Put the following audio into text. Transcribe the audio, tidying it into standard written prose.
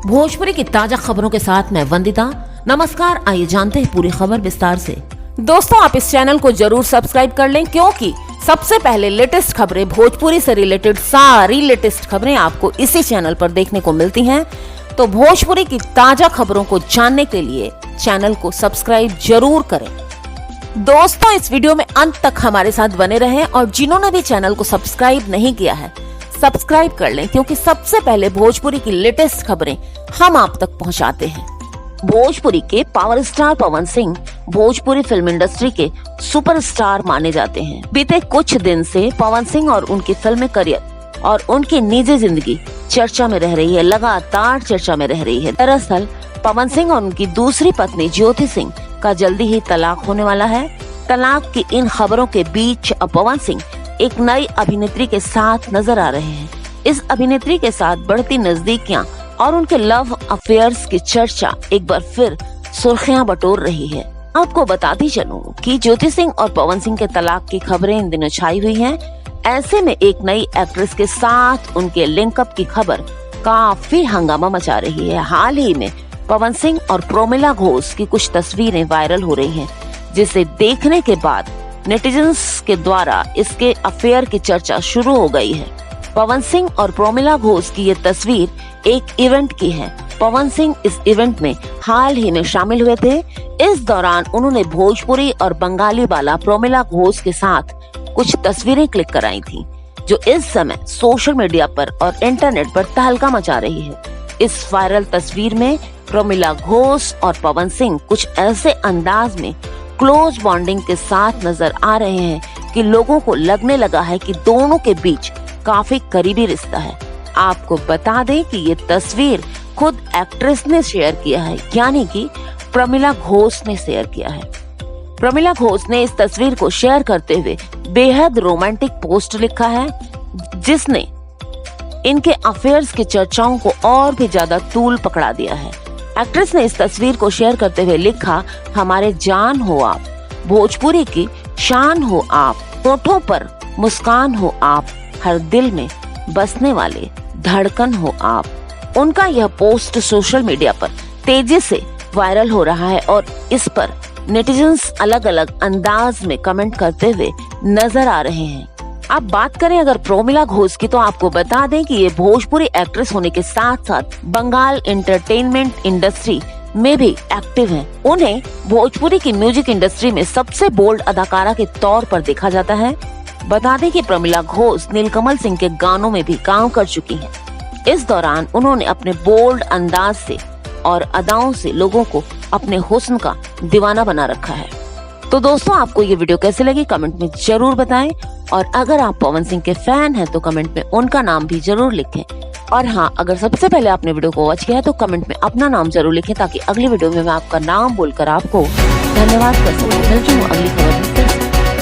भोजपुरी की ताजा खबरों के साथ मैं वंदिता। नमस्कार, आइए जानते हैं पूरी खबर विस्तार से। दोस्तों, आप इस चैनल को जरूर सब्सक्राइब कर लें, क्योंकि सबसे पहले लेटेस्ट खबरें, भोजपुरी से रिलेटेड सारी लेटेस्ट खबरें आपको इसी चैनल पर देखने को मिलती हैं। तो भोजपुरी की ताजा खबरों को जानने के लिए चैनल को सब्सक्राइब जरूर करें। दोस्तों, इस वीडियो में अंत तक हमारे साथ बने रहें और जिन्होंने भी चैनल को सब्सक्राइब नहीं किया है सब्सक्राइब कर लें, क्योंकि सबसे पहले भोजपुरी की लेटेस्ट खबरें हम आप तक पहुंचाते हैं। भोजपुरी के power star Pawan Singh Bhojpuri film industry के सुपरस्टार माने जाते हैं। बीते कुछ दिन से पवन सिंह और उनकी फिल्मी करियर और उनकी निजी जिंदगी चर्चा में रह रही है, लगातार चर्चा में रह रही है। दरअसल पवन सिंह और उनकी दूसरी पत्नी ज्योति सिंह का जल्दी ही तलाक होने वाला है। तलाक की इन खबरों के बीच अब पवन सिंह एक नई अभिनेत्री के साथ नजर आ रहे हैं। इस अभिनेत्री के साथ बढ़ती नजदीकियां और उनके लव अफेयर्स की चर्चा एक बार फिर सुर्खियां बटोर रही है। आपको बताती चलूं कि ज्योति सिंह और पवन सिंह के तलाक की खबरें इन दिनों छाई हुई हैं। ऐसे में एक नई एक्ट्रेस के साथ उनके लिंकअप की खबर काफी हंगामा मचा रही है। हाल ही में पवन सिंह और प्रोमिला घोष की कुछ तस्वीरें वायरल हो रही हैं, जिसे देखने के बाद नेटिजन्स के द्वारा इसके अफेयर की चर्चा शुरू हो गई है। पवन सिंह और प्रोमिला घोष की ये तस्वीर एक इवेंट की है। पवन सिंह इस इवेंट में हाल ही में शामिल हुए थे। इस दौरान उन्होंने भोजपुरी और बंगाली बाला प्रोमिला घोष के साथ कुछ तस्वीरें क्लिक कराई थी, जो इस समय सोशल मीडिया पर और इंटरनेट पर तहलका मचा रही है। इस वायरल तस्वीर में प्रोमिला घोष और पवन सिंह कुछ ऐसे अंदाज में क्लोज बॉन्डिंग के साथ नजर आ रहे हैं कि लोगों को लगने लगा है कि दोनों के बीच काफी करीबी रिश्ता है। आपको बता दें कि ये तस्वीर खुद एक्ट्रेस ने शेयर किया है, यानी कि प्रोमिला घोष ने शेयर किया है। प्रोमिला घोष ने इस तस्वीर को शेयर करते हुए बेहद रोमांटिक पोस्ट लिखा है, जिसने इनके अफेयर्स की चर्चाओं को और भी ज्यादा तूल पकड़ा दिया है। एक्ट्रेस ने इस तस्वीर को शेयर करते हुए लिखा, हमारे जान हो आप, भोजपुरी की शान हो आप, होठों पर मुस्कान हो आप, हर दिल में बसने वाले धड़कन हो आप। उनका यह पोस्ट सोशल मीडिया पर तेजी से वायरल हो रहा है और इस पर नेटिजन्स अलग अलग अंदाज में कमेंट करते हुए नजर आ रहे हैं। अब बात करें अगर प्रोमिला घोष की, तो आपको बता दें कि ये भोजपुरी एक्ट्रेस होने के साथ साथ बंगाल एंटरटेनमेंट इंडस्ट्री में भी एक्टिव हैं। उन्हें भोजपुरी की म्यूजिक इंडस्ट्री में सबसे बोल्ड अदाकारा के तौर पर देखा जाता है। बता दें कि प्रोमिला घोष नीलकमल सिंह के गानों में भी काम कर चुकी हैं। इस दौरान उन्होंने अपने बोल्ड अंदाज से और अदाओं से लोगों को अपने हुस्न का दीवाना बना रखा है। तो दोस्तों, आपको ये वीडियो कैसे लगी कमेंट में जरूर बताएं, और अगर आप पवन सिंह के फैन हैं तो कमेंट में उनका नाम भी जरूर लिखें। और हाँ, अगर सबसे पहले आपने वीडियो को वॉच किया है तो कमेंट में अपना नाम जरूर लिखें, ताकि अगली वीडियो में मैं आपका नाम बोलकर आपको धन्यवाद कर सकूं। मिलती हूँ अगली खबर में।